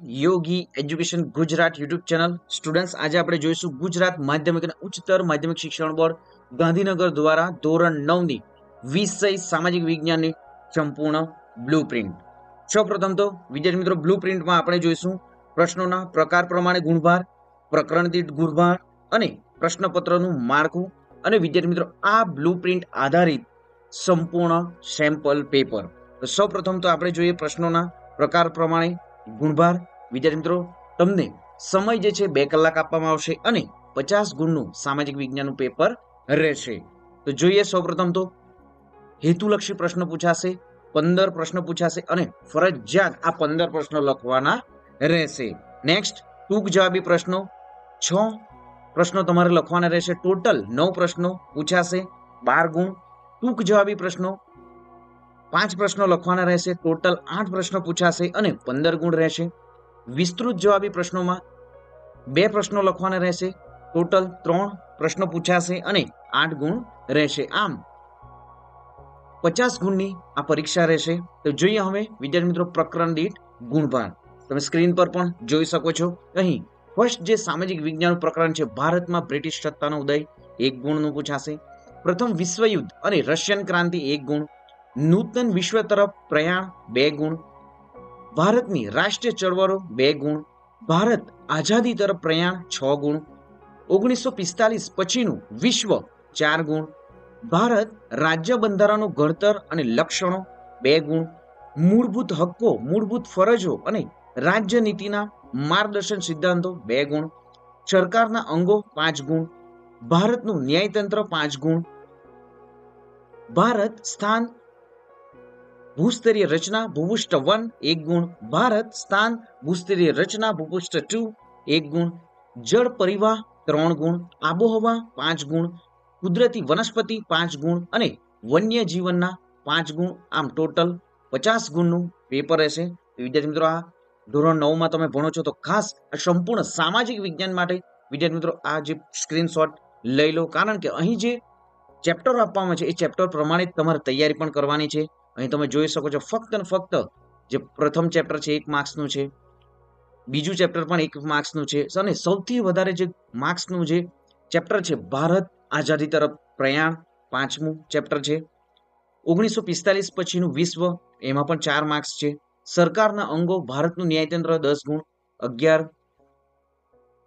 યોગી education Gujarat YouTube channel. Students, આજે આપણે જોઈશું ગુજરાત માધ્યમિક અને ઉચ્ચતર માધ્યમિક શિક્ષણ બોર્ડ ગાંધીનગર દ્વારા ધોરણ 9 ની વિષય સામાજિક વિજ્ઞાનની સંપૂર્ણ બ્લુપ્રિન્ટ. સૌપ્રથમ તો વિદ્યાર્થી મિત્રો, બ્લુપ્રિન્ટમાં આપણે જોઈશું પ્રશ્નોના પ્રકાર પ્રમાણે ગુણભાર, પ્રકરણ દીઠ ગુણભાર અને પ્રશ્નપત્રનું માળખું. અને વિદ્યાર્થી મિત્રો, આ બ્લુપ્રિન્ટ આધારિત સંપૂર્ણ સેમ્પલ પેપર. તો સૌપ્રથમ તો આપણે જોઈએ પ્રશ્નોના પ્રકાર પ્રમાણે ગુણભાર. વિદ્યાર્થી મિત્રો, તમને સમય જે છે 2 કલાક આપવામાં આવશે અને 50 ગુણનું સામાજિક વિજ્ઞાનનું પેપર રહેશે. તો જોઈએ સૌપ્રથમ તો હેતુલક્ષી પ્રશ્ન પૂછાશે, 15 પ્રશ્ન પૂછાશે અને ફરજિયાત આ 15 પ્રશ્નો લખવાના રહેશે. નેક્સ્ટ, ટૂંક જવાબી પ્રશ્નો 6 પ્રશ્નો તમારે લખવાના રહેશે. ટોટલ 9 પ્રશ્નો પૂછાશે, 12 ગુણ. ટૂંક જવાબી પ્રશ્નો 5 પ્રશ્નો લખવાના રહેશે. ટોટલ 8 પ્રશ્નો પૂછાશે અને 15 ગુણ રહેશે. વિસ્તૃત જવાબી પ્રશ્નોમાં 2 પ્રશ્નો લખવાના રહેશે. ટોટલ 3 પ્રશ્નો પૂછાશે અને 8 ગુણ રહેશે. આમ 50 ગુણની આ પરીક્ષા રહેશે. તો જોઈએ હવે વિદ્યાર્થી મિત્રો પ્રકરણ દીઠ ગુણભાર. તમે સ્ક્રીન પર પણ જોઈ શકો છો. અહીં ફર્સ્ટ જે સામાજિક વિજ્ઞાન પ્રકરણ છે, ભારતમાં બ્રિટિશ સત્તાનો ઉદય, 1 ગુણનું પૂછાશે. પ્રથમ વિશ્વયુદ્ધ અને રશિયન ક્રાંતિ 1 ગુણ. નૂતન વિશ્વ તરફ પ્રયાણ 2 ગુણ. ભારતની રાષ્ટ્રીય ચળવળો 2 ગુણ. ભારત આઝાદી તરફ પ્રયાણ 6 ગુણ. 1945 પછીનું વિશ્વ 4 ગુણ. ભારત રાજ્ય બંધારણનું ઘડતર અને લક્ષણો 2 ગુણ. મૂળભૂત હક્કો, મૂળભૂત ફરજો અને રાજ્ય નીતિના માર્ગદર્શન સિદ્ધાંતો 2 ગુણ. સરકારના અંગો 5 ગુણ. ભારતનું ન્યાયતંત્ર 5 ગુણ. ભારત સ્થાન ભૂસ્તરીય રચના ભૂપૃષ્ઠ 1 1 ગુણ. ભારત સ્થાન ભૂસ્તરીય રચના ભૂપૃષ્ઠ 2 1 ગુણ. જળ પરિવાહ 3 ગુણ. આબોહવા 5 ગુણ. કુદરતી વનસ્પતિ 5 ગુણ અને વન્ય જીવનના 5 ગુણ. આમ ટોટલ 50 ગુણનું પેપર રહેશે. વિદ્યાર્થી મિત્રો, આ ધોરણ 9 માં તમે ભણો છો તો ખાસ સંપૂર્ણ સામાજિક વિજ્ઞાન માટે વિદ્યાર્થી મિત્રો આ જે સ્ક્રીનશોટ લઈ લો, કારણ કે અહીં જે ચેપ્ટર આપવામાં છે એ ચેપ્ટર પ્રમાણે તમારે તૈયારી પણ કરવાની છે. અહીં તમે જોઈ શકો છો ફક્ત ને ફક્ત જે પ્રથમ ચેપ્ટર છે 1 માર્ક્સનું છે, બીજું ચેપ્ટર પણ 1 માર્ક્સનું છે અને સૌથી વધારે જે માર્ક્સનું જે ચેપ્ટર છે ભારત આઝાદી તરફ પ્રયાણ 5મું ચેપ્ટર છે. 1945 પછીનું વિશ્વ, એમાં પણ 4 માર્ક્સ છે. સરકારના અંગો, ભારતનું ન્યાયતંત્ર 10 ગુણ 11.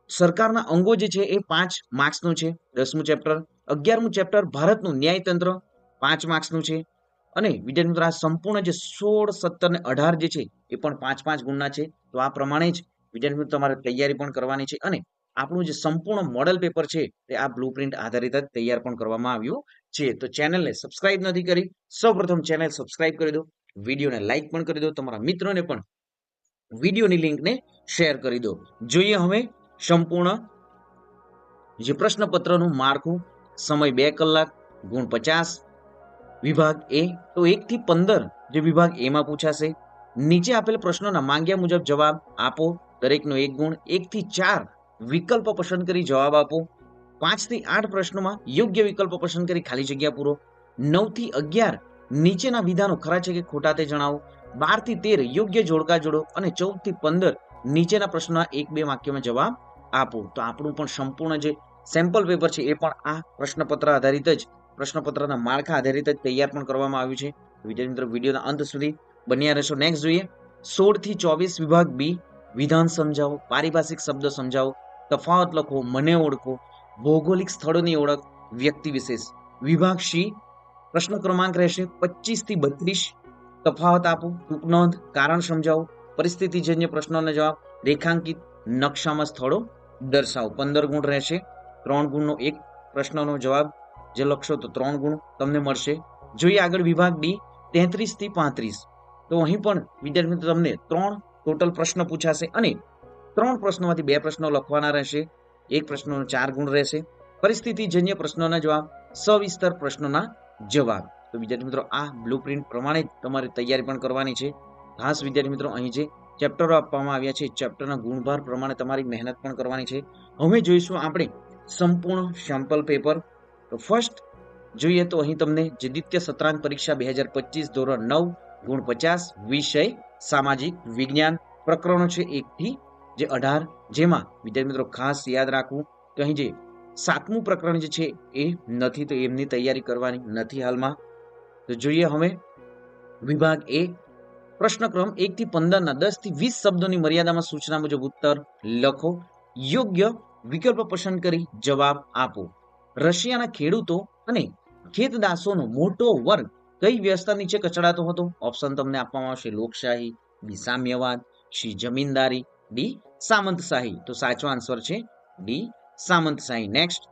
સરકારના અંગો જે છે એ 5 માર્ક્સનું છે, 10મું ચેપ્ટર. 11મું ચેપ્ટર ભારતનું ન્યાયતંત્ર 5 માર્ક્સનું છે. અને વિદ્યાર્થી મિત્રો, આ સંપૂર્ણ જે 16, 17 ને 18 જે છે એ પણ 5-5 ગુણના છે. તો આ પ્રમાણે જ વિદ્યાર્થી મિત્રો તમારે તૈયારી પણ કરવાની છે અને આપણું જે સંપૂર્ણ મોડેલ પેપર છે તે આ બ્લુપ્રિન્ટ આધારિત જ તૈયાર પણ કરવામાં આવ્યું છે. તો ચેનલને સબસ્ક્રાઇબ નથી કરી, સૌપ્રથમ ચેનલ સબસ્ક્રાઇબ કરી દો, વિડીયોને લાઈક પણ કરી દો, તમારા મિત્રોને પણ વિડીયોની લિંકને શેર કરી દો. જોઈએ હવે સંપૂર્ણ જે પ્રશ્નપત્રનું માળખું. સમય 2 કલાક, ગુણ 50. વિભાગ એ, તો 1 થી 15 જે વિભાગ એમાં પૂછાશે. નીચે આપેલ પ્રશ્નોના માંગ્યા મુજબ જવાબ આપો, દરેકનો 1 ગુણ. 1 થી 4 વિકલ્પ પસંદ કરી જવાબ આપો. 5 થી 8 પ્રશ્નોમાં યોગ્ય વિકલ્પ પસંદ કરી ખાલી જગ્યા પૂરો. 9 થી 11 નીચેના વિધાનો ખરા છે કે ખોટા તે જણાવો. 12 થી 13 યોગ્ય જોડકા જોડો અને 14 થી 15 નીચેના પ્રશ્નોના 1-2 વાક્યમાં જવાબ આપો. તો આપણું પણ સંપૂર્ણ જે સેમ્પલ પેપર છે એ પણ આ પ્રશ્નપત્ર આધારિત જ, પ્રશ્નપત્રના માળખા આધારિત જ તૈયાર પણ કરવામાં આવ્યું છે. વિદ્યાર્થી મિત્રો, વિડીયોના અંત સુધી બન્યા રહેશો. નેક્સ્ટ જોઈએ 16 થી 24 વિભાગ બી, વિધાન સમજાવો, પારિભાષિક શબ્દ સમજાવો, તફાવત લખો, મને ઓળખો, ભૌગોલિક સ્થળોની ઓળખ, વ્યક્તિ વિશેષ. વિભાગ સી પ્રશ્ન ક્રમાંક રહેશે 25 થી 32, તફાવત આપો, ટૂંક નોંધ, કારણ સમજાવો, પરિસ્થિતિજન્ય પ્રશ્નોના જવાબ, રેખાંકિત નકશામાં સ્થળો દર્શાવો. 15 ગુણ રહેશે. 3 ગુણનો એક પ્રશ્નનો જવાબ જે લખશો તો 3 ગુણ તમને મળશે. જોઈએ આગળ વિભાગ ડી 33 થી 35. તો અહીં પણ વિદ્યાર્થી મિત્રો તમને 3 ટોટલ પ્રશ્ન પૂછાશે અને 3 પ્રશ્નોમાંથી 2 પ્રશ્નો લખવાના રહેશે. એક પ્રશ્નનો 4 ગુણ રહેશે. પરિસ્થિતિજન્ય પ્રશ્નોના જવાબ, સવિસ્તર પ્રશ્નોના જવાબ. તો વિદ્યાર્થી મિત્રો, આ બ્લુપ્રિન્ટ પ્રમાણે જ તમારે તૈયારી પણ કરવાની છે. ખાસ વિદ્યાર્થી મિત્રો, અહીં જે ચેપ્ટરો આપવામાં આવ્યા છે ચેપ્ટરના ગુણભાર પ્રમાણે તમારી મહેનત પણ કરવાની છે. હવે જોઈશું આપણે સંપૂર્ણ સેમ્પલ પેપર. તો ફર્સ્ટ જોઈએ તો અહીં તમને જે દ્વિતીય સત્રાંત પરીક્ષા 2025 ધોરણ 9 ગુણ 50, વિષય સામાજિક વિજ્ઞાન. પ્રકરણો છે 1 થી જે 18, જેમાં વિદ્યાર્થી મિત્રો ખાસ યાદ રાખવું કે અહીં જે 7મું પ્રકરણ જે છે એ નથી, તો એમની તૈયારી કરવાની નથી હાલમાં. તો જોઈએ હવે વિભાગ એ, પ્રશ્નક્રમ 1 થી 15 ના 10 થી 20 શબ્દોની મર્યાદામાં સૂચના મુજબ ઉત્તર લખો. યોગ્ય વિકલ્પ પસંદ કરી જવાબ આપો. રશિયાના ખેડૂતો અને ખેતદાસોનો મોટો વર્ગ કઈ વ્યવસ્થા નીચે કચડાતો હતો? ઓપ્શન તમને આપવામાં આવશે: લોકશાહી, બી સામ્યવાદ, સી જમીનદારી, ડી સામંતશાહી. તો સાચો આન્સર છે ડી સામંતશાહી. નેક્સ્ટ,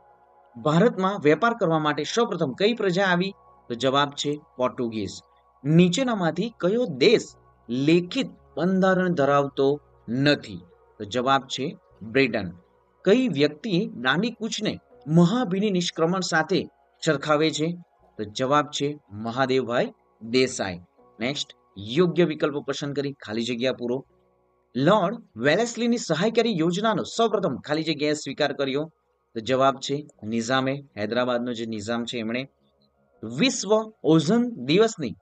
ભારતમાં વેપાર કરવા માટે સૌપ્રથમ કઈ પ્રજા આવી? તો જવાબ છે પોર્ટુગીઝ. નીચેનામાંથી કયો દેશ લેખિત બંધારણ ધરાવતો નથી? તો જવાબ છે બ્રિટન. કઈ વ્યક્તિ દાંડીકૂચને મહાભિની નિષ્ક્રમણ સાથે સરખાવે છે? તો જવાબ છે મહાદેવભાઈ દેસાઈ. નેક્સ્ટ, યોગ્ય વિકલ્પો પસંદ કરી ખાલી જગ્યા પૂરો. લોર્ડ વેલેસ્લીની સહાયકારી યોજનાનો સૌપ્રથમ ખાલી જગ્યાએ સ્વીકાર કર્યો? તો જવાબ છે નિઝામે. હૈદરાબાદનો જે નિઝામ છે એમણે. વિશ્વ ઓઝોન દિવસની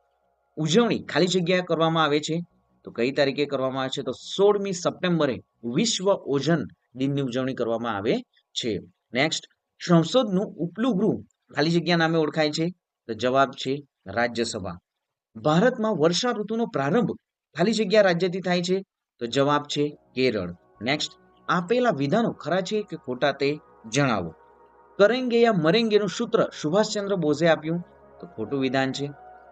ઉજવણી ખાલી જગ્યાએ કરવામાં આવે છે? તો કઈ તારીખે કરવામાં આવે છે? તો 16મી સપ્ટેમ્બરે વિશ્વ ઓઝોન દિનની ઉજવણી કરવામાં આવે છે. નેક્સ્ટ, સંસદનું ઉપલું ગૃહ ખાલી જગ્યા નામે ઓળખાય છે? તો જવાબ છે રાજ્યસભા. ભારતમાં વર્ષા ઋતુનો પ્રારંભ ખાલી જગ્યા રાજ્યથી થાય છે? તો જવાબ છે કેરળ. નેક્સ્ટ, આપેલા વિધાનો ખરા છે કે ખોટા તે જણાવો. કરેંગે યા મરેંગેનું સૂત્ર સુભાષચંદ્ર બોઝે આપ્યું? તો ખોટું વિધાન છે.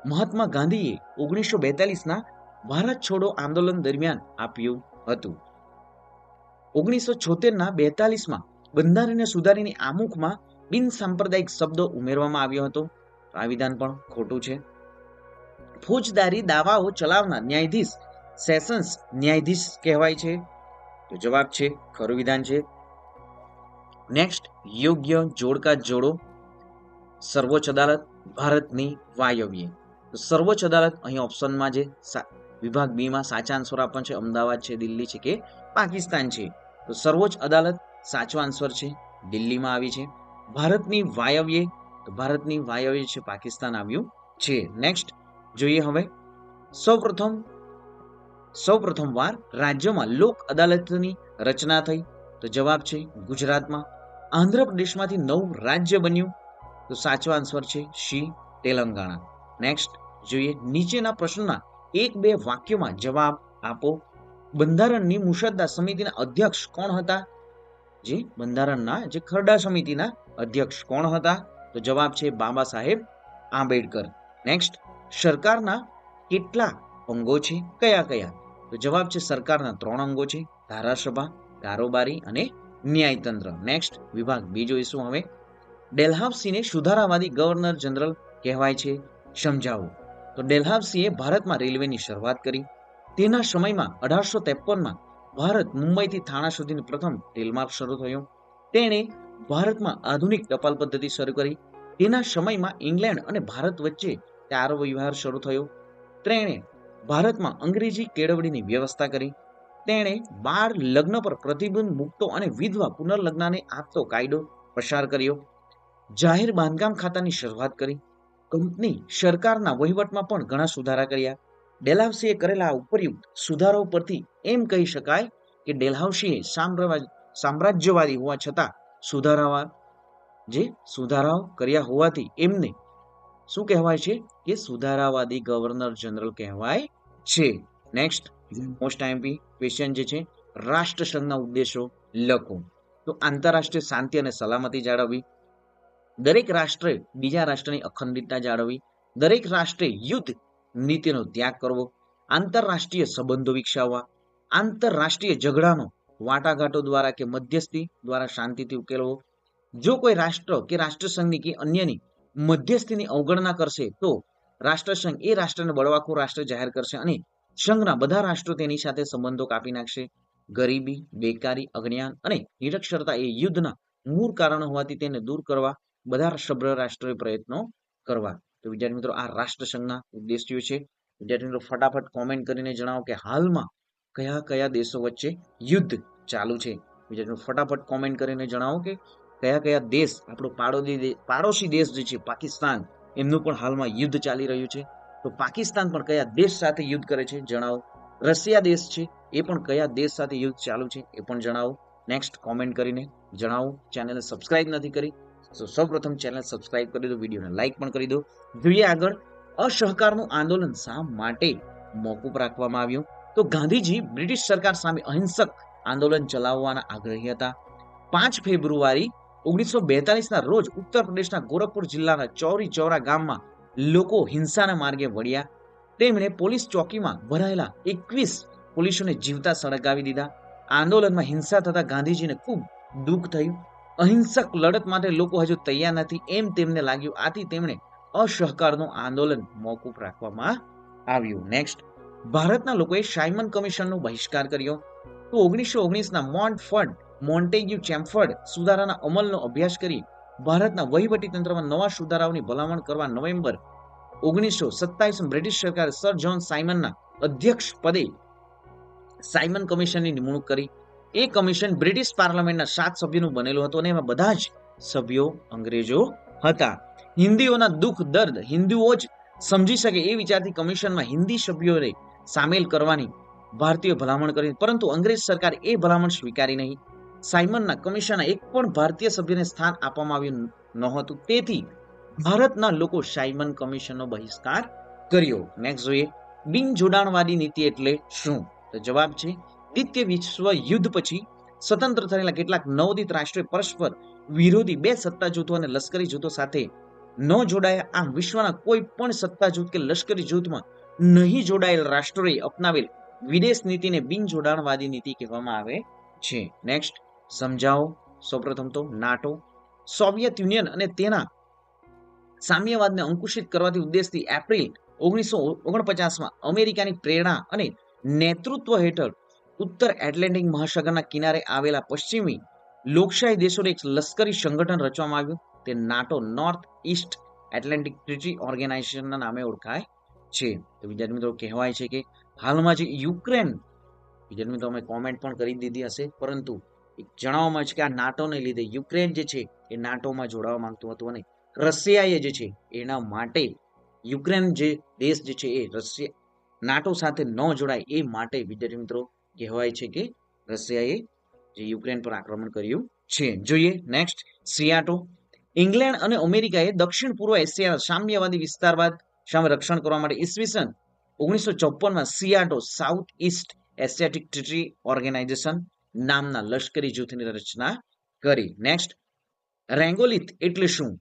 મહાત્મા ગાંધીએ 1942ના ભારત છોડો આંદોલન દરમિયાન આપ્યું હતું. 1976ના 42માં બંધારણને સુધારીને આમુખમાં બિનસાંપ્રદાયિક શબ્દો ઉમેરવામાં આવ્યો હતો. આ વિધાન પણ ખોટું છે. ફોજદારી દાવાઓ ચલાવનાર ન્યાયાધીશ સેશન્સ ન્યાયાધીશ કહેવાય છે? તો જવાબ છે ખરું વિધાન છે. નેક્સ્ટ, યોગ્ય જોડકા જોડો. સર્વોચ્ચ અદાલત ભારતની વાયવ્ય. તો સર્વોચ્ચ અદાલત અહીં ઓપ્શનમાં જે વિભાગ બી માં સાચા આન્સર આપવાનો છે અમદાવાદ છે, દિલ્હી છે કે પાકિસ્તાન છે? તો સર્વોચ્ચ અદાલત સાચો આન્સર છે, દિલ્હીમાં આવી છે. ભારતની વાયવ્ય, તો ભારતની વાયવ્ય છે પાકિસ્તાન આવ્યું છે. નેક્સ્ટ જોઈએ હવે, સૌપ્રથમ વાર રાજ્યમાં લોક અદાલતની રચના થઈ? તો જવાબ છે ગુજરાતમાં. આંધ્રપ્રદેશમાંથી નવું રાજ્ય બન્યું? તો સાચો આન્સર છે સી તેલંગાણા. નેક્સ્ટ જોઈએ, નીચેના પ્રશ્નના 1-2 વાક્યોમાં જવાબ આપો. બંધારણની મુસદ્દા સમિતિના અધ્યક્ષ કોણ હતા? જે બંધારણના જે ખરડા સમિતિના અધ્યક્ષ કોણ હતા? તો જવાબ છે બાબા સાહેબ આંબેડકર. નેક્સ્ટ, સરકારના કેટલા અંગો છે? કયા કયા? તો જવાબ છે સરકારના 3 અંગો છે: ધારાસભા, કારોબારી અને ન્યાયતંત્ર. નેક્સ્ટ, વિભાગ બી જોઈશું હવે. ડેલહાઉસીને સુધારાવાદી ગવર્નર જનરલ કહેવાય છે? સમજાવો. તો ડેલહાઉસીએ ભારતમાં રેલવેની શરૂઆત કરી. તેના સમયમાં 1853માં ભારત મુંબઈથી થાણા સુધીનો પ્રથમ રેલમાર્ગ શરૂ થયો. તેણે ભારતમાં આધુનિક ટપાલ પદ્ધતિ શરૂ કરી. તેના સમયમાં ઇંગ્લેન્ડ અને ભારત વચ્ચે તાર વ્યવહાર શરૂ થયો. તેણે ભારતમાં અંગ્રેજી કેળવણીની વ્યવસ્થા કરી. તેણે બાળ લગ્ન પર પ્રતિબંધ મૂકતો અને વિધવા પુનર્લગ્નને આપતો કાયદો પસાર કર્યો. જાહેર બાંધકામ ખાતાની શરૂઆત કરી. કંપની સરકારના વહીવટમાં પણ ઘણા સુધારા કર્યા. ડેલહાઉસીએ કરેલા ઉપરયુક્ત સુધારાઓ પરથી એમ કહી શકાય કે ડેલહાઉસીએ સામ્રાજ્યવાદી હોવા છતાં સુધારાઓ કર્યા હોવાથી એમને શું કહેવાય છે કે સુધારાવાદી ગવર્નર જનરલ કહેવાય છે. નેક્સ્ટ, મોસ્ટ આઈએમપી ક્વેશ્ચન જે છે, રાષ્ટ્રસંઘના ઉદ્દેશો લખો. તો આંતરરાષ્ટ્રીય શાંતિ અને સલામતી જાળવવી, દરેક રાષ્ટ્રે બીજા રાષ્ટ્રની અખંડિતતા જાળવવી, દરેક રાષ્ટ્રે યુદ્ધ નીતિનો ત્યાગ કરવો, આંતરરાષ્ટ્રીય સંબંધો વિકસાવવા, આંતરરાષ્ટ્રીય ઝઘડાનો વાટાઘાટો દ્વારા કે મધ્યસ્થી દ્વારા શાંતિથી ઉકેલવો. જો કોઈ રાષ્ટ્ર કે રાષ્ટ્રસંઘની કે અન્યની મધ્યસ્થીની અવગણના કરશે તો રાષ્ટ્રસંઘ એ રાષ્ટ્રને બળવાખોર રાષ્ટ્ર જાહેર કરશે અને સંઘના બધા રાષ્ટ્રો તેની સાથે સંબંધો કાપી નાખશે. ગરીબી, બેકારી, અજ્ઞાન અને નિરક્ષરતા એ યુદ્ધના મૂળ કારણ હોવાથી તેને દૂર કરવા બધા સભ્ય રાષ્ટ્રોએ પ્રયત્નો કરવા. તો વિદ્યાર્થી મિત્રો, આ રાષ્ટ્રસંઘના ઉદ્દેશ્યો છે. વિદ્યાર્થી મિત્રો, ફટાફટ કોમેન્ટ કરીને જણાવો કે હાલમાં કયા કયા દેશો વચ્ચે યુદ્ધ ચાલુ છે. વિદ્યાર્થી મિત્રો, ફટાફટ કોમેન્ટ કરીને જણાવો કે કયા કયા દેશ, આપણો પાડોશી દેશ જે છે પાકિસ્તાન, એમનું પણ હાલમાં યુદ્ધ ચાલી રહ્યું છે. તો પાકિસ્તાન પણ કયા દેશ સાથે યુદ્ધ કરે છે જણાવો. રશિયા દેશ છે, એ પણ કયા દેશ સાથે યુદ્ધ ચાલુ છે એ પણ જણાવો. નેક્સ્ટ કોમેન્ટ કરીને જણાવો. ચેનલને સબસ્ક્રાઇબ નથી કરી તો સૌપ્રથમ ચેનલ સબસ્ક્રાઇબ કરી દો, વિડીયોને લાઇક પણ કરી દો. જોઈએ આગળ, અસહકારનું આંદોલન શા માટે મોકૂફ રાખવામાં આવ્યું? તો ગાંધીજી બ્રિટિશ સરકાર સામે અહિંસક આંદોલન ચલાવવાના આગ્રહી હતા. 5 ફેબ્રુઆરી 1942ના રોજ ઉત્તર પ્રદેશના ગોરખપુર જિલ્લાના ચૌરી ચૌરા ગામમાં લોકો હિંસાના માર્ગે વળ્યા. તેમણે પોલીસ ચોકીમાં ભરાયેલા 21 પોલીસોને જીવતા સળગાવી દીધા. આંદોલનમાં હિંસા થતા ગાંધીજીને ખૂબ દુઃખ થયું. અહિંસક લડત માટે લોકો હજુ તૈયાર નથી એમ તેમને લાગ્યું. આથી તેમણે અસહકારનું આંદોલન મોકૂફ રાખવામાં આવ્યું. નેક્સ્ટ, ભારતના લોકોએ સાયમન કમિશનનો બહિષ્કાર કર્યો. તો 1919ના મોન્ટેગ્યુ ચેમ્ફર્ડ સુધારાના અમલનો અભ્યાસ કરી ભારતના વહીવટી તંત્રમાં નવા સુધારાઓની ભલામણ કરવા નવેમ્બર 1927 બ્રિટિશ સરકારે સર જ્હોન સાયમનના અધ્યક્ષ પદે સાયમન કમિશનની નિમણૂક કરી. એ કમિશન બ્રિટિશ પાર્લામેન્ટના 7 સભ્યોનું બનેલું હતું અને એમાં બધા જ સભ્યો અંગ્રેજો હતા. હિન્દીઓના દુઃખ દર્દ હિન્દુઓ જ સમજી શકે એ વિચારથી કમિશનમાં હિન્દી સભ્યોને સામેલ કરવાની ભારતીય ભલામણ કરી, પરંતુ અંગ્રેજ સરકારે એ ભલામણ સ્વીકારી નહીં. સાયમનના કમિશનના એક પણ ભારતીય સભ્યને સ્થાન આપવામાં આવ્યું નહોતું. તેથી ભારતના લોકો સાયમન કમિશનનો બહિષ્કાર કર્યો. નેક્સ્ટ જોઈએ, બિનજોડાણવાદી નીતિ એટલે શું? તો જવાબ છે, દ્વિતીય વિશ્વ યુદ્ધ પછી સ્વતંત્ર થયેલા કેટલાક નવોદિત રાષ્ટ્રોએ પરસ્પર વિરોધી 2 સત્તા જૂથો અને લશ્કરી જૂથો સાથે ન જોડાયા. આમ વિશ્વના કોઈ પણ સત્તા જૂથ કે લશ્કરી જૂથમાં નહીં જોડાયેલ રાષ્ટ્રોએ અપનાવેલ વિદેશ નીતિને બિનજોડાણવાદી નીતિ કહેવામાં આવે છે. નેક્સ્ટ સમજાવો. સૌપ્રથમ તો નાટો સોવિયત યુનિયન અને તેના સામ્યવાદને અંકુશિત કરવાથી ઉદ્દેશથી એપ્રિલ 1949માં અમેરિકાની પ્રેરણા અને નેતૃત્વ હેઠળ ઉત્તર એટલાન્ટિક મહાસાગરના કિનારે આવેલા પશ્ચિમી લોકશાહી દેશોનું એક લશ્કરી સંગઠન રચવામાં આવ્યું. તે NATO north east Atlantic treaty ઓર્ગેનાઇઝેશનના નામે ઓળખાય છે. તો વિદ્યાર્થી મિત્રો કહેવાય છે કે હાલમાં જે યુક્રેન, વિદ્યાર્થી મિત્રો અમે કોમેન્ટ પણ કરી દીધી હશે, પરંતુ જણાવવામાં છે કે આ નાટોને લીધે યુક્રેન જે છે એ નાટોમાં જોડાવા માંગતું હતું અને રશિયાએ જે છે એના માટે યુક્રેન જે દેશ જે છે એ રશિયા નાટો સાથે ન જોડાય એ માટે વિદ્યાર્થી મિત્રો કહેવાય છે કે રશિયાએ જે યુક્રેન પર આક્રમણ કર્યું છે. જોઈએ નેક્સ્ટ, સિયાટો ઇંગ્લેન્ડ અને અમેરિકાએ દક્ષિણ પૂર્વ એશિયાના સામ્યવાદી વિસ્તારવાદ સામે રક્ષણ કરવા માટે ઈસવીસન 1954માં SEATO south east Asiatic treaty organization નામના લશ્કરી જૂથની રચના કરી. નેક્સ્ટ, રેંગોલિથ એટલે શું?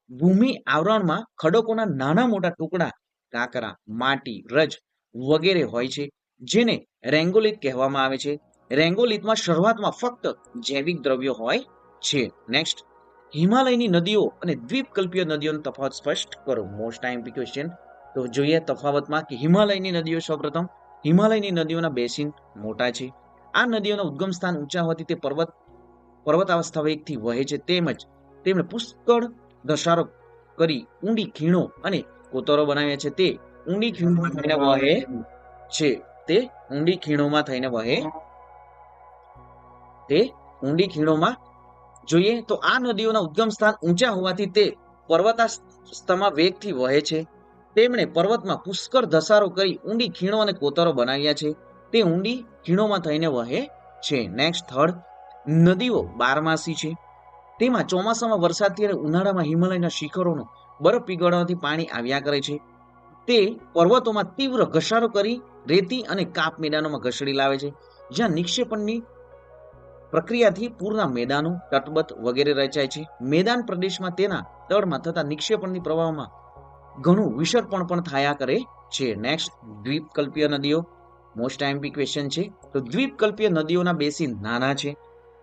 ભૂમિ આવરણમાં ખડકોના નાના મોટા ટુકડા, કાંકરા, માટી, રજ વગેરે હોય છે, જેને રેંગોલિથ કહેવામાં આવે છે. રેંગોલિથમાં શરૂઆતમાં ફક્ત જૈવિક દ્રવ્યો હોય છે. નેક્સ્ટ, હિમાલયની નદીઓ અને દ્વીપકલ્પીય નદીઓનો તફાવત સ્પષ્ટ કરો. Most IMP question. તો જોઈએ તફાવતમાં કે હિમાલયની નદીઓ, સૌપ્રથમ હિમાલયની નદીઓના બેસિન મોટા છે. આ નદીઓના ઉદ્ગમ સ્થાન ઊંચા હોવાથી તે પર્વતાવસ્થા વેગથી વહે છે. તેમજ તેમણે પુષ્કળ ધસારો કરી ઊંડી ખીણો અને કોતરો બનાવ્યા છે. તે ઊંડી ખીણોમાં થઈને વહે છે. તે ઊંડી ખીણોમાં થઈને વહે તે ઊંડી ખીણોમાં જોઈએ તો આ નદીઓના ઉદ્ગમ સ્થાન ઊંચા હોવાથી તે પર્વતાસ્થમાં વેગથી વહે છે. તેમણે પર્વતમાં પુષ્કળ ધસારો કરી ઊંડી ખીણો અને કોતરો બનાવ્યા છે. તે ઊંડી ખીણોમાં થઈને વહે છે. નેક્સ્ટ, થર્ડ, નદીઓ બારમાસી છે. તેમાં ચોમાસામાં વરસાદથી અને ઉનાળામાં હિમાલયના શિખરોનો બરફ પીગળવાથી પાણી આવ્યા કરે છે. તે પર્વતોમાં તીવ્ર ઘસારો કરી રેતી અને કાપ મેદાનોમાં ઘસડી લાવે છે, જ્યાં નિક્ષેપણની પ્રક્રિયાથી પૂરના મેદાનો, તટબંધ વગેરે રચાય છે. મેદાન પ્રદેશમાં તેના તળમાં થતા નિક્ષેપણની પ્રવાહમાં ઘણું વિસર્પણ પણ થયા કરે છે. નેક્સ્ટ, દ્વીપકલ્પીય નદીઓ મોસ્ટ આઈએમપી ક્વેશ્ચન છે. તો દ્વીપકલ્પીય નદીઓના બેસિન નાના છે.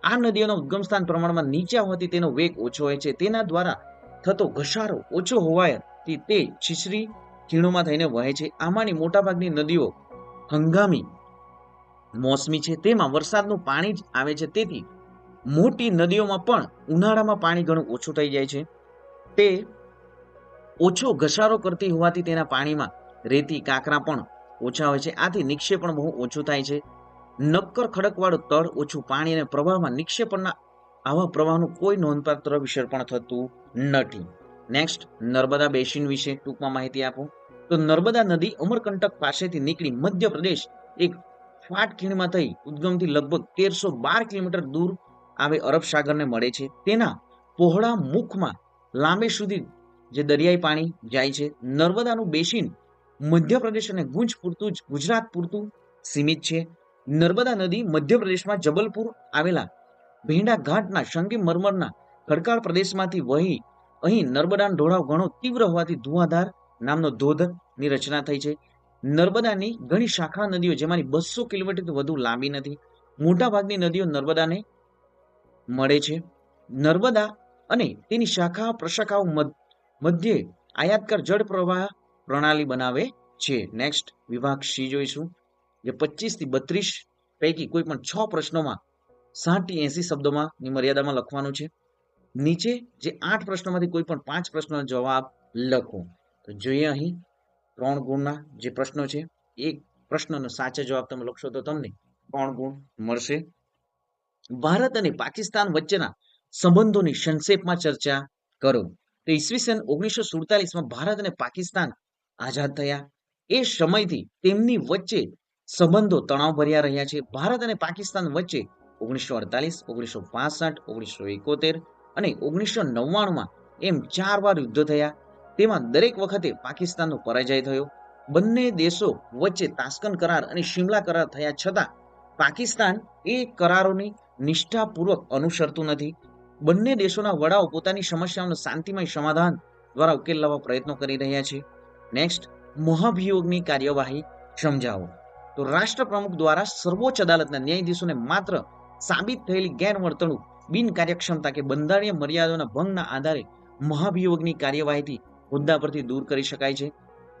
આ નદીઓના ઉદ્ગમસ્થાન પ્રમાણમાં નીચા હોવાથી તેનો વેગ ઓછો હોય છે. તેના દ્વારા થતો ઘસારો ઓછો હોવાથી તે છીછરી ખીણોમાં થઈને વહે છે. આમાંની મોટાભાગની નદીઓ હંગામી મોસમી છે. તેમાં વરસાદનું પાણી જ આવે છે. તેથી મોટી નદીઓમાં પણ ઉનાળામાં પાણી ઘણું ઓછું થઈ જાય છે. તે ઓછો ઘસારો કરતી હોવાથી તેના પાણીમાં રેતી, કાંકરા પણ ઓછા હોય છે. આથી નિક્ષેપણ બહુ ઓછું થાય છે. નક્કર ખડકવાળું તળ, ઓછું પાણી અને પ્રવાહમાં નિક્ષેપણના આવા પ્રવાહનું કોઈ નોંધપાત્ર વિસર્પણ થતું નથી. નેક્સ્ટ, નર્મદા બેસિન વિશે ટૂંકમાં માહિતી આપો. તો નર્મદા નદી અમરકંટક પાસેથી નીકળી મધ્યપ્રદેશ એક ફાટ ખીણમાં થઈ ઉદ્ગમથી લગભગ 1312 કિલોમીટર દૂર આવે અરબ સાગરને મળે છે. તેના પહોળા મુખમાં લાંબે સુધી જે દરિયાઈ પાણી જાય છે. નર્મદાનું બેસિન મધ્યપ્રદેશ અને ગુંજ પૂરતું જ ગુજરાત પૂરતું સીમિત છે. નર્મદા નદી મધ્યપ્રદેશમાં જબલપુર આવેલા ભેંડા ઘાટના સંગમરમરના ખડકાળ પ્રદેશમાંથી વહી અહીં નર્મદાનો ઢોળાવ ઘણો તીવ્ર હોવાથી ધુઆધાર નામનો ધોધની રચના થઈ છે. નર્મદાની ઘણી શાખા નદીઓ જેમાંની 200 કિલોમીટરથી વધુ લાંબી નથી. મોટાભાગની નદીઓ નર્મદાને મળે છે. નર્મદા અને તેની શાખા પ્રશાખાઓ મધ્યે આયાતકાર જળ પ્રવાહ પ્રણાલી બનાવે છે. નેક્સ્ટ વિભાગ સી જોઈશું, જે 25 થી 32 પૈકી કોઈ પણ 6 પ્રશ્નોમાં 60 થી 80 શબ્દોમાં ની મર્યાદામાં લખવાનું છે. નીચે જે 8 પ્રશ્નોમાંથી કોઈ પણ 5 પ્રશ્નોનો જવાબ લખો. તો જોઈએ અહીં 3 ગુણના જે પ્રશ્નો છે, એક પ્રશ્નનો સાચો જવાબ તમે લખશો તો તમને 3 ગુણ મળશે. ભારત અને પાકિસ્તાન વચ્ચેના સંબંધોની સંક્ષેપમાં ચર્ચા કરો. તો ઈસવીસન 1947માં ભારત અને પાકિસ્તાન આઝાદ થયા. એ સમયથી તેમની વચ્ચે સંબંધો તણાવભર્યા રહ્યા છે. ભારત અને પાકિસ્તાન વચ્ચે 1948, 1965, 1971 અને 1999માં એમ 4 વાર યુદ્ધ થયા. તેમાં દરેક વખતે પાકિસ્તાનનો પરાજય થયો. બંને દેશો વચ્ચે તાસ્કન કરાર અને શિમલા કરાર થયા છતાં પાકિસ્તાન એ કરારોની નિષ્ઠાપૂર્વક અનુસરતું નથી. બંને દેશોના વડાઓ પોતાની સમસ્યાઓનું શાંતિમય સમાધાન દ્વારા ઉકેલ લાવવા પ્રયત્નો કરી રહ્યા છે. નેક્સ્ટ, મહાભિયોગની કાર્યવાહી સમજાવો. તો રાષ્ટ્રપ્રમુખ દ્વારા સર્વોચ્ચ અદાલતના ન્યાયાધીશોને માત્ર સાબિત થયેલી ગેરવર્તણૂક, બિનકાર્યક્ષમતા કે બંધારણીય મર્યાદાઓના ભંગના આધારે મહાભિયોગની કાર્યવાહીથી હોદ્દા પરથી દૂર કરી શકાય છે.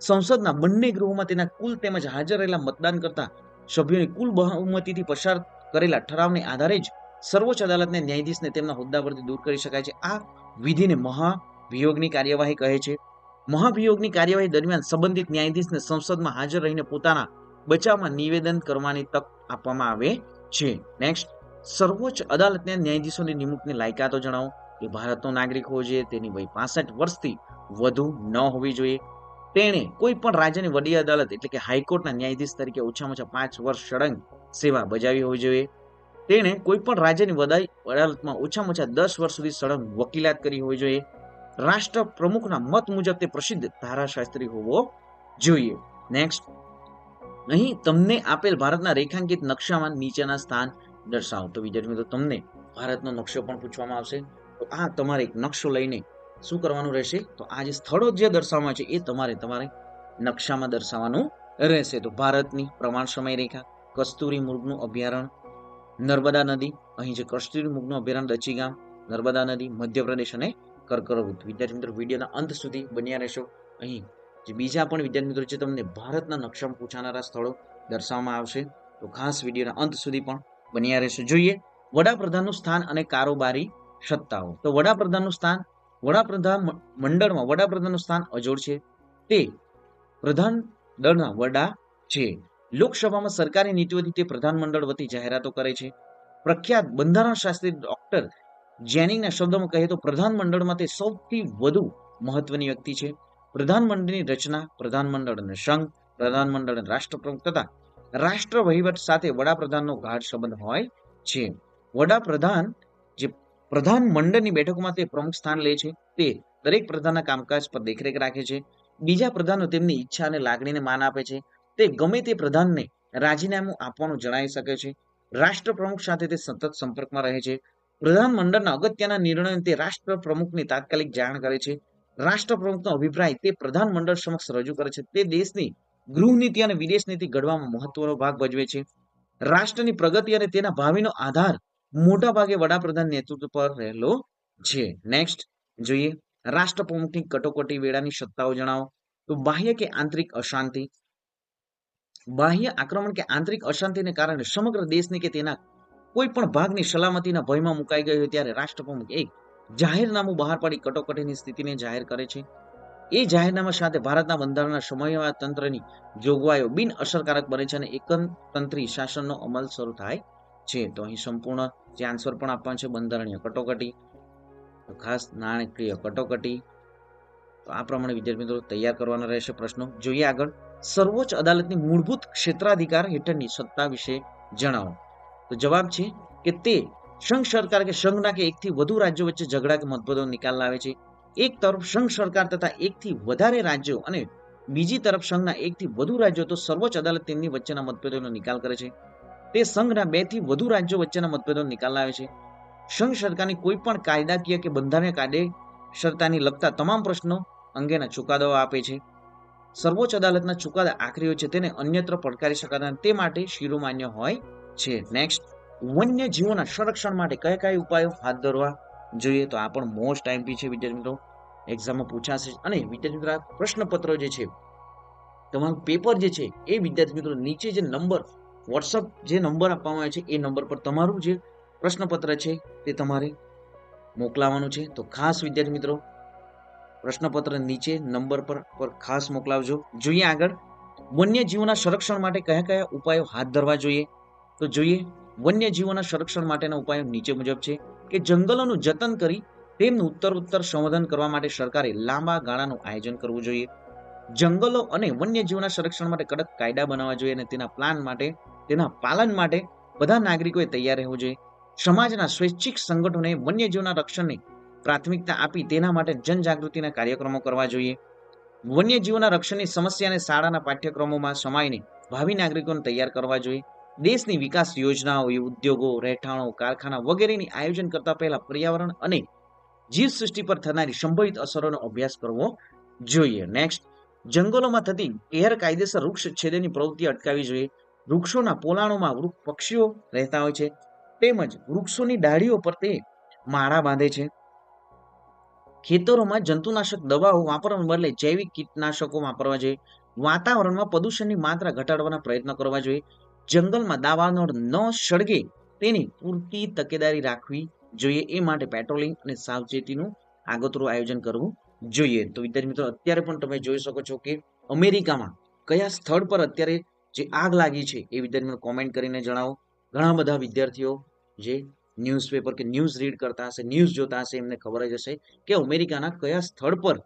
સંસદના બંને ગૃહોમાં તેના કુલ તેમજ હાજર રહેલા મતદાન કરતા સભ્યોની કુલ બહુમતીથી પસાર કરેલા ઠરાવને આધારે જ સર્વોચ્ચ અદાલતના ન્યાયાધીશને તેમના હોદ્દા પરથી દૂર કરી શકાય છે. આ વિધિને મહાભિયોગની કાર્યવાહી કહે છે. મહાભિયોગની કાર્યવાહી દરમિયાન સંબંધિત ન્યાયાધીશને સંસદમાં હાજર રહીને પોતાના બચાવમાં નિવેદન કરવાની તક આપવામાં આવે છે. નેક્સ્ટ, સર્વોચ્ચ અદાલતના ન્યાયાધીશોની નિમણૂકની લાયકાતો જણાવો. એ ભારતનો નાગરિક હોવો જોઈએ, તેની વય 65 વર્ષથી વધુ ન હોવી જોઈએ, તેણે કોઈ પણ રાજ્યની વડી અદાલત એટલે કે હાઈકોર્ટના ન્યાયાધીશ તરીકે ઓછામાં ઓછા 5 વર્ષ સળંગ સેવા બજાવી હોવી જોઈએ, તેણે કોઈ પણ રાજ્યની વડી અદાલતમાં ઓછામાં ઓછા 10 વર્ષ સુધી સળંગ વકીલાત કરી હોવી જોઈએ, રાષ્ટ્ર પ્રમુખના મત મુજબ તે પ્રસિદ્ધ ધારાશાસ્ત્રી હોવો જોઈએ. નેક્સ્ટ, અહીં તમને આપેલ ભારતના રેખાંકિત નકશામાં નીચેના સ્થાન દર્શાવો. તો વિદ્યાર્થી મિત્રો, તમને ભારતનો નકશો પણ પૂછવામાં આવશે. તો આ તમારે એક નકશો લઈને શું કરવાનું રહેશે, તો આ જે સ્થળો જે દર્શાવવામાં છે એ તમારે નકશામાં દર્શાવવાનું રહેશે. તો ભારતની પ્રમાણ સમય રેખા, કસ્તુરી મૃગનું અભયારણ્ય, નર્મદા નદી, અહીં જે કસ્તુરી મૃગનું અભયારણ્ય દચીગામ, નર્મદા નદી, મધ્યપ્રદેશ અને કર્કવૃત. વિદ્યાર્થી મિત્રો, વિડીયોના અંત સુધી બન્યા રહેશો. અહીં જે બીજા પણ વિદ્યાર્થી મિત્રો છે તમને ભારતના નકશામાં પૂછાનારા સ્થળો દર્શાવવામાં આવશે. તો ખાસ વિડીયોના અંત સુધી પણ બન્યા રહેશો. જોઈએ વડાપ્રધાનનું સ્થાન અને કારોબારી સત્તાઓ. તો વડાપ્રધાનનું સ્થાન, વડાપ્રધાન મંડળમાં વડાપ્રધાનનું સ્થાન અજોડ છે. તે પ્રધાન દળના વડા છે. લોકસભામાં સરકારી નીતિઓથી તે પ્રધાનમંડળ વતી જાહેરાતો કરે છે. પ્રખ્યાત બંધારણ શાસ્ત્રી ડોક્ટર જેનિંગના શબ્દોમાં કહીએ તો પ્રધાનમંડળમાં તે સૌથી વધુ મહત્વની વ્યક્તિ છે. પ્રધાનમંડળની રચના, પ્રધાનમંડળ અને સંઘ, પ્રધાનમંડળ અને રાષ્ટ્રપ્રમુખ તથા રાષ્ટ્ર વહીવટ સાથે વડાપ્રધાનનો ગાઢ સંબંધ હોય છે. વડાપ્રધાન જે પ્રધાનમંડળની બેઠકોમાં તે પ્રમુખ સ્થાન લે છે. તે દરેક પ્રધાનના કામકાજ પર દેખરેખ રાખે છે. બીજા પ્રધાનો તેમની ઈચ્છા અને લાગણીને માન આપે છે. તે ગમે તે પ્રધાનને રાજીનામું આપવાનું જણાવી શકે છે. રાષ્ટ્રપ્રમુખ સાથે તે સતત સંપર્કમાં રહે છે. પ્રધાનમંડળના અગત્યના નિર્ણયો તે રાષ્ટ્રપ્રમુખની તાત્કાલિક જાણ કરે છે. રાષ્ટ્રપ્રમુખનો અભિપ્રાય તે પ્રધાનમંડળ સમક્ષ રજૂ કરે છે. તે દેશની ગૃહનીતિ અને વિદેશ નીતિ ઘડવામાં મહત્વનો ભાગ ભજવે છે. રાષ્ટ્રની પ્રગતિ અને તેના ભાવિનો આધાર મોટા ભાગે વડાપ્રધાન નેતૃત્વ પર રહેલો છે. નેક્સ્ટ જોઈએ રાષ્ટ્રપ્રમુખની કટોકટી વેળાની સત્તાઓ જણાવો. તો બાહ્ય કે આંતરિક અશાંતિ, બાહ્ય આક્રમણ કે આંતરિક અશાંતિને કારણે સમગ્ર દેશની કે તેના કોઈ પણ ભાગની સલામતીના ભયમાં મુકાઈ ગઈ હોય ત્યારે રાષ્ટ્રપ્રમુખ એક જાહેરનામું બહાર પાડી કટોકટીની સ્થિતિને જાહેર કરે છે. એ જાહેરનામા સાથે ભારતના બંધારણના સમયવાદ તંત્રની જોગવાઈઓ બિન અસરકારક બને છે અને એકતંત્રી શાસનનો અમલ શરૂ થાય છે. તો અહીં સંપૂર્ણ જે આન્સર પણ આપવાનું છે બંધારણીય કટોકટી, તો ખાસ નાણાકીય કટોકટી. તો આ પ્રમાણે વિદ્યાર્થી મિત્રો તૈયાર કરવાના રહેશે પ્રશ્નો. જોઈએ આગળ સર્વોચ્ચ અદાલતની મૂળભૂત ક્ષેત્રાધિકાર હેઠળની સત્તા વિશે જણાવો. તો જવાબ છે કે તે સંઘ સરકાર કે સંઘના કે એકથી વધુ રાજ્યો વચ્ચે ઝઘડા કે મતભેદોનો નિકાલ લાવે છે. એક તરફ સંઘ સરકાર તથા એકથી વધારે રાજ્યો અને બીજી તરફ સંઘના એકથી વધુ રાજ્યો તો સર્વોચ્ચ અદાલત તેમની વચ્ચેના મતભેદોનો નિકાલ કરે છે. તે સંઘના 2 થી વધુ રાજ્યો વચ્ચેના મતભેદોનો નિકાલ લાવે છે. સંઘ સરકારની કોઈ પણ કાયદાકીય કે બંધારણીય કાયદેસરતાની લગતા તમામ પ્રશ્નો અંગેના ચુકાદાઓ આપે છે. સર્વોચ્ચ અદાલતના ચુકાદા આખરી હોય છે, તેને અન્યત્ર પડકારી શકાતા તે માટે શિરોમાન્ય હોય છે. નેક્સ્ટ, વન્ય જીવોના સંરક્ષણ માટે કયા કયા ઉપાયો હાથ ધરવા જોઈએ? તો આ પણ મોસ્ટ આઈએમપી છે વિદ્યાર્થી મિત્રો, એક્ઝામમાં પૂછાશે. અને વિદ્યાર્થી મિત્રો, પ્રશ્નપત્ર જે છે, તમારું પેપર જે છે એ વિદ્યાર્થી મિત્રો નીચે જે નંબર વોટ્સઅપ જે નંબર આપવામાં આવે છે એ નંબર પર તમારું જે પ્રશ્નપત્ર છે તે તમારે મોકલાવાનું છે. તો ખાસ વિદ્યાર્થી મિત્રો પ્રશ્નપત્ર નીચે નંબર પર ખાસ મોકલાવજો. જોઈએ આગળ, વન્યજીવોના સંરક્ષણ માટે કયા કયા ઉપાયો હાથ ધરવા જોઈએ? તો જોઈએ, વન્યજીવોના સંરક્ષણ માટેના ઉપાયો નીચે મુજબ છે કે જંગલોનું જતન કરી તેમનું ઉત્તરોત્તર સંવર્ધન કરવા માટે સરકારે લાંબા ગાળાનું આયોજન કરવું જોઈએ. જંગલો અને વન્યજીવોના સંરક્ષણ માટે કડક કાયદા બનાવવા જોઈએ અને તેના પાલન માટે બધા નાગરિકોએ તૈયાર રહેવું જોઈએ. સમાજના સ્વૈચ્છિક સંગઠનોએ વન્યજીવોના રક્ષણને પ્રાથમિકતા આપી તેના માટે જનજાગૃતિના કાર્યક્રમો કરવા જોઈએ. વન્યજીવોના રક્ષણની સમસ્યાને શાળાના પાઠ્યક્રમોમાં સમાઈને ભાવિ નાગરિકોને તૈયાર કરવા જોઈએ. દેશની વિકાસ યોજનાઓ, ઉદ્યોગો, રહેઠાણો, કારખાના વગેરેની આયોજન કરતા પહેલા પર્યાવરણ અને જીવસૃષ્ટિ પર થનારી સંભવિત અસરોનો અભ્યાસ કરવો જોઈએ. નેક્સ્ટ, જંગલોમાં થતી ગેરકાયદેસર વૃક્ષ છેદની પ્રવૃત્તિ અટકાવવી જોઈએ. વૃક્ષોના પોલાણોમાં પક્ષીઓ રહેતા હોય છે, તેમજ વૃક્ષોની ડાળીઓ પર તે માળા બાંધે છે. ખેતરોમાં જંતુનાશક દવાઓ વાપરવાને બદલે જૈવિક કીટનાશકો વાપરવા જોઈએ. વાતાવરણમાં પ્રદૂષણની માત્રા ઘટાડવાના પ્રયત્ન કરવા જોઈએ. જંગલમાં દાવાનળ ન સળગે તેની પૂરતી તકેદારી રાખવી જોઈએ. એ માટે પેટ્રોલિંગ અને સાવચેતીનું આગોતરું આયોજન કરવું જોઈએ. તો વિદ્યાર્થી મિત્રો, અત્યારે પણ તમે જોઈ શકો છો કે અમેરિકામાં કયા સ્થળ પર અત્યારે જે આગ લાગી છે એ વિદ્યાર્થી મિત્રો કોમેન્ટ કરીને જણાવો. ઘણા બધા વિદ્યાર્થીઓ જે ન્યૂઝપેપર કે ન્યૂઝ રીડ કરતા હશે, ન્યૂઝ જોતા હશે, એમને ખબર જ હશે કે અમેરિકાના કયા સ્થળ પર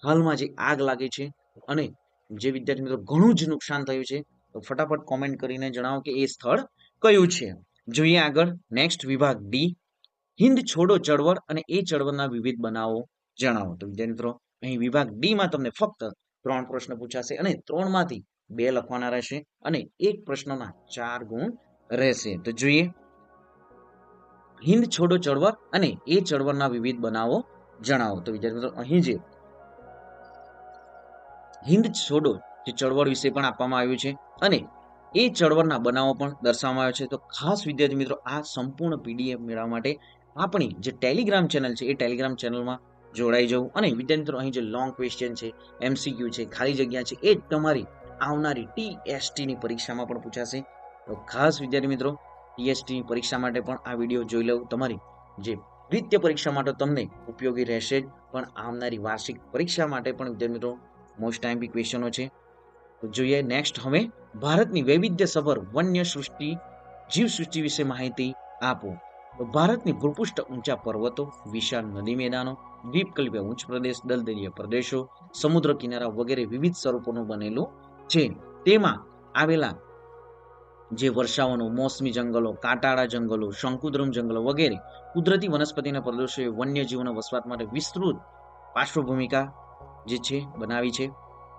હાલમાં જે આગ લાગી છે અને જે વિદ્યાર્થી મિત્રો ઘણું જ નુકસાન થયું છે. તો ફટાફટ કોમેન્ટ કરીને જણાવો કે એ સ્થળ કયું છે. જોઈએ આગળ, નેક્સ્ટ વિભાગ ડી, હિન્દ છોડો ચળવળ અને એ ચળવળના વિવિધ બનાવો જણાવો. તો વિદ્યાર્થી મિત્રો, અહીં વિભાગ ડી માં તમને ફક્ત 3 પ્રશ્ન પૂછાશે અને 3 માંથી 2 લખવાના રહેશે અને એક પ્રશ્નના 4 ગુણ રહેશે. તો જોઈએ, હિન્દ છોડો ચળવળ અને એ ચળવળના વિવિધ બનાવો જણાવો. તો વિદ્યાર્થી મિત્રો, અહીં જે હિન્દ છોડો જે ચળવળ વિશે પણ આપવામાં આવ્યું છે અને એ ચળવળના બનાવો પણ દર્શાવવામાં આવ્યો છે. તો ખાસ વિદ્યાર્થી મિત્રો, આ સંપૂર્ણ પીડીએફ મેળવવા માટે આપણી જે ટેલિગ્રામ ચેનલ છે એ ટેલિગ્રામ ચેનલમાં જોડાઈ જવું. અને વિદ્યાર્થી મિત્રો, અહીં જે લોંગ ક્વેશ્ચન છે, એમસીક્યુ છે, ખાલી જગ્યા છે, એ તમારી આવનારી ટીએસટીની પરીક્ષામાં પણ પૂછાશે. તો ખાસ વિદ્યાર્થી મિત્રો, ટીએસટીની પરીક્ષા માટે પણ આ વિડીયો જોઈ લેવું. તમારી જે દ્વિતીય પરીક્ષા માટે તમને ઉપયોગી રહેશે જ, પણ આવનારી વાર્ષિક પરીક્ષા માટે પણ વિદ્યાર્થી મિત્રો મોસ્ટ આઈએમપી ક્વેશ્ચનો છે. તો જોઈએ નેક્સ્ટ, હવે ભારતની વૈવિધ્યસભર વન્ય સૃષ્ટિ જીવસૃષ્ટિ વિશે માહિતી આપો. તો ભારતની ભૂપૃષ્ઠ ઊંચા પર્વતો, વિશાળ નદી મેદાનો, દ્વીપકલ્પીય ઉચ્ચ પ્રદેશ, દલદલીય પ્રદેશો, સમુદ્ર કિનારા વગેરે વિવિધ સ્વરૂપોનું બનેલું છે. તેમાં આવેલા જે વર્ષાવનો, મોસમી જંગલો, કાંટાળા જંગલો, શંકુદ્રમ જંગલો વગેરે કુદરતી વનસ્પતિના પ્રદેશોએ વન્યજીવોના વસવાટ માટે વિસ્તૃત પાર્શ્વભૂમિકા જે છે બનાવી છે.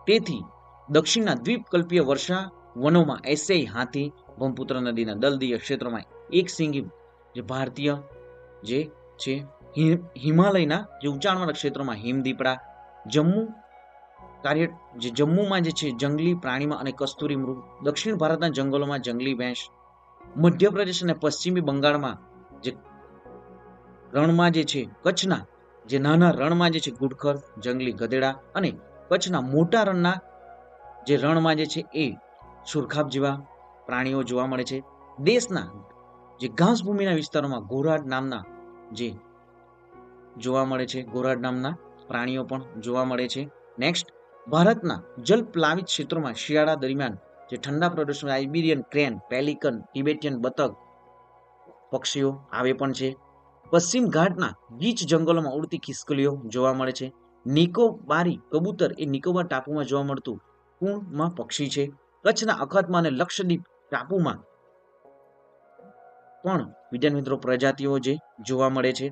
તેથી દક્ષિણના દ્વીપકલ્પીય વર્ષા વનોમાં એશિયાઈ હાથી, બ્રહ્મપુત્ર નદીના દલદલીય ક્ષેત્રોમાં એક સિંગી જે ભારતીય જે છે, હિમાલયના જે ઊંચાણવાળા ક્ષેત્રોમાં હિમદીપડા, જમ્મુમાં જે છે જંગલી પ્રાણીમાં અને કસ્તુરી મૃગ, દક્ષિણ ભારતના જંગલોમાં જંગલી ભેંસ, મધ્યપ્રદેશ અને પશ્ચિમી બંગાળમાં જે રણમાં જે છે, કચ્છના જે નાના રણમાં જે છે ઘુડખર, જંગલી ગધેડા અને કચ્છના મોટા રણના જે રણમાં જે છે એ સુરખાબ જેવા પ્રાણીઓ જોવા મળે છે. દેશના જે ઘાસભૂમિના વિસ્તારોમાં ઘોરાડ નામના જે જોવા મળે છે, ઘોરાડ નામના પ્રાણીઓ પણ જોવા મળે છે. નેક્સ્ટ, ભારતના જલપ્લાવિત ક્ષેત્રોમાં શિયાળા દરમિયાન જે ઠંડા પ્રદેશોમાં આઇબેરિયન ક્રેન, પેલિકન, ટિબેટિયન બતક પક્ષીઓ આવે પણ છે. પશ્ચિમ ઘાટના ગીચ જંગલોમાં ઉડતી ખિસકોલીઓ જોવા મળે છે. નિકોબારી કબૂતર એ નિકોબાર ટાપુમાં જોવા મળતું કુણમાં પક્ષી છે. કચ્છના અખતમાં અને લક્ષદ્વીપ ટાપુમાં પણ વિદ્યાર્થી મિત્રો પ્રજાતિઓ જે જોવા મળે છે.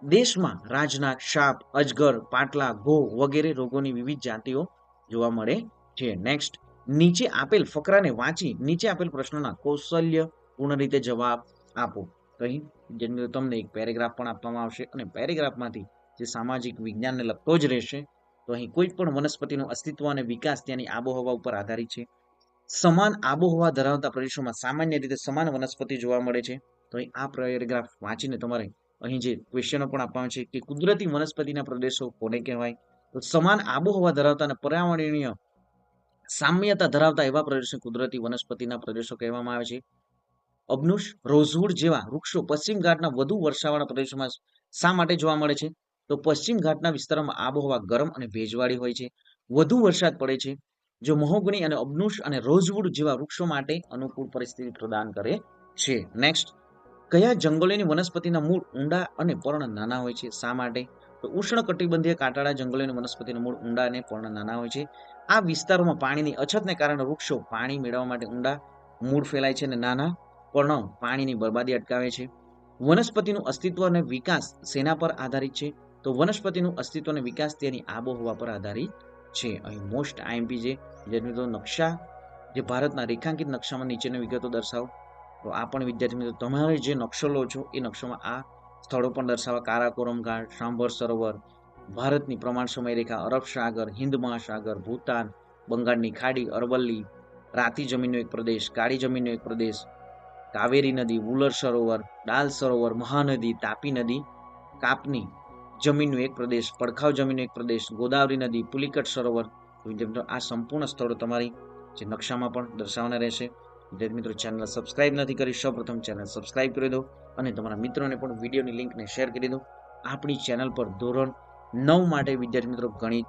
દેશમાં રાજનાગ, સાપ, અજગર, પાટલા, ઘો વગેરે રોગોની વિવિધ જાતિઓ જોવા મળે છે. નેક્સ્ટ, નીચે આપેલ ફકરાને વાંચી નીચે આપેલ પ્રશ્નના કૌશલ્યપૂર્ણ રીતે જવાબ આપો. તો અહીં વિદ્યાર્થી મિત્રો તમને એક પેરેગ્રાફ પણ આપવામાં આવશે અને પેરેગ્રાફમાંથી જે સામાજિક વિજ્ઞાનને લગતો જ રહેશે. તો અહીં કોઈ પણ વનસ્પતિનું અસ્તિત્વ અને વિકાસ ત્યાંની આબોહવા ઉપર આધારિત છે. સમાન આબોહવા ધરાવતા પ્રદેશોમાં સામાન્ય રીતે સમાન વનસ્પતિ જોવા મળે છે. તો અહીં આ પેરેગ્રાફ વાંચીને તમારે અહીં જે ક્વેશ્ચનો પણ આપવામાં છે કે કુદરતી વનસ્પતિના પ્રદેશો કોને કહેવાય? તો સમાન આબોહવા ધરાવતા અને પર્યાવરણીય સામ્યતા ધરાવતા એવા પ્રદેશો કુદરતી વનસ્પતિના પ્રદેશો કહેવામાં આવે છે. અબનુશ, રોઝવુડ જેવા વૃક્ષો પશ્ચિમ ઘાટના વધુ વર્ષાવાળા પ્રદેશોમાં શા માટે જોવા મળે છે? તો પશ્ચિમ ઘાટના વિસ્તારોમાં આબોહવા ગરમ અને ભેજવાળી હોય છે, વધુ વરસાદ પડે છે. જો મહોગની અને અબનુશ અને રોઝવુડ જેવા વૃક્ષો માટે અનુકૂળ પરિસ્થિતિ પ્રદાન કરે છે. નેક્સ્ટ, કયા જંગલોની વનસ્પતિના મૂળ ઊંડા અને પર્ણ નાના હોય છે? શા માટે? તો ઉષ્ણકટિબંધીય કાંટાળા જંગલોની વનસ્પતિના મૂળ ઊંડા અને પર્ણ નાના હોય છે. આ વિસ્તારોમાં પાણીની અછતને કારણે વૃક્ષો પાણી મેળવવા માટે ઊંડા મૂળ ફેલાય છે અને નાના પર્ણો પાણીની બરબાદી અટકાવે છે. વનસ્પતિનું અસ્તિત્વ અને વિકાસ શેના પર આધારિત છે? તો વનસ્પતિનું અસ્તિત્વ અને વિકાસ તેની આબોહવા પર આધારિત છે. અહીં મોસ્ટ આઈએમપી જે નકશા જે ભારતના રેખાંકિત નકશામાં નીચેની વિગતો દર્શાવો. તો આ પણ વિદ્યાર્થી મિત્રો તમારે જે નકશો લો છો એ નકશામાં આ સ્થળો પણ દર્શાવવા. કારાકોરમ ઘાટ, સાંભર સરોવર, ભારતની પ્રમાણ સમય રેખા, અરબ સાગર, હિન્દ મહાસાગર, ભૂતાન, બંગાળની ખાડી, અરવલ્લી, રાતી જમીનનો એક પ્રદેશ, કાળી જમીનનો એક પ્રદેશ, કાવેરી નદી, વુલર સરોવર, દાલ સરોવર, મહાનદી, તાપી નદી, કાપની જમીનનો એક પ્રદેશ, પડખાવ જમીનનો એક પ્રદેશ, ગોદાવરી નદી, પુલિકટ સરોવર. આ સંપૂર્ણ સ્થળો તમારી જે નકશામાં પણ દર્શાવવાના રહેશે. વિદ્યાર્થી મિત્રો ચેનલ સબસ્ક્રાઇબ નથી કરી, સૌપ્રથમ ચેનલ સબસ્ક્રાઇબ કરી દો અને તમારા મિત્રોને પણ વિડીયોની લિંકને શેર કરી દો. આપણી ચેનલ પર ધોરણ 9 માટે વિદ્યાર્થી મિત્રો ગણિત,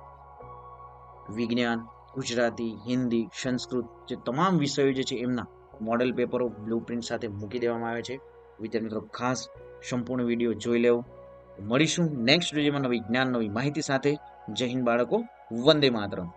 વિજ્ઞાન, ગુજરાતી, હિન્દી, સંસ્કૃત જે તમામ વિષયો જે છે એમના મોડેલ પેપરો બ્લુપ્રિન્ટ સાથે મૂકી દેવામાં આવે છે. વિદ્યાર્થી મિત્રો ખાસ સંપૂર્ણ વિડીયો જોઈ લેવો. મળીશું નેક્સ્ટ વિડીયોમાં નવી જ્ઞાન, નવી માહિતી સાથે. જય હિન્દ બાળકો, વંદે માતરમ.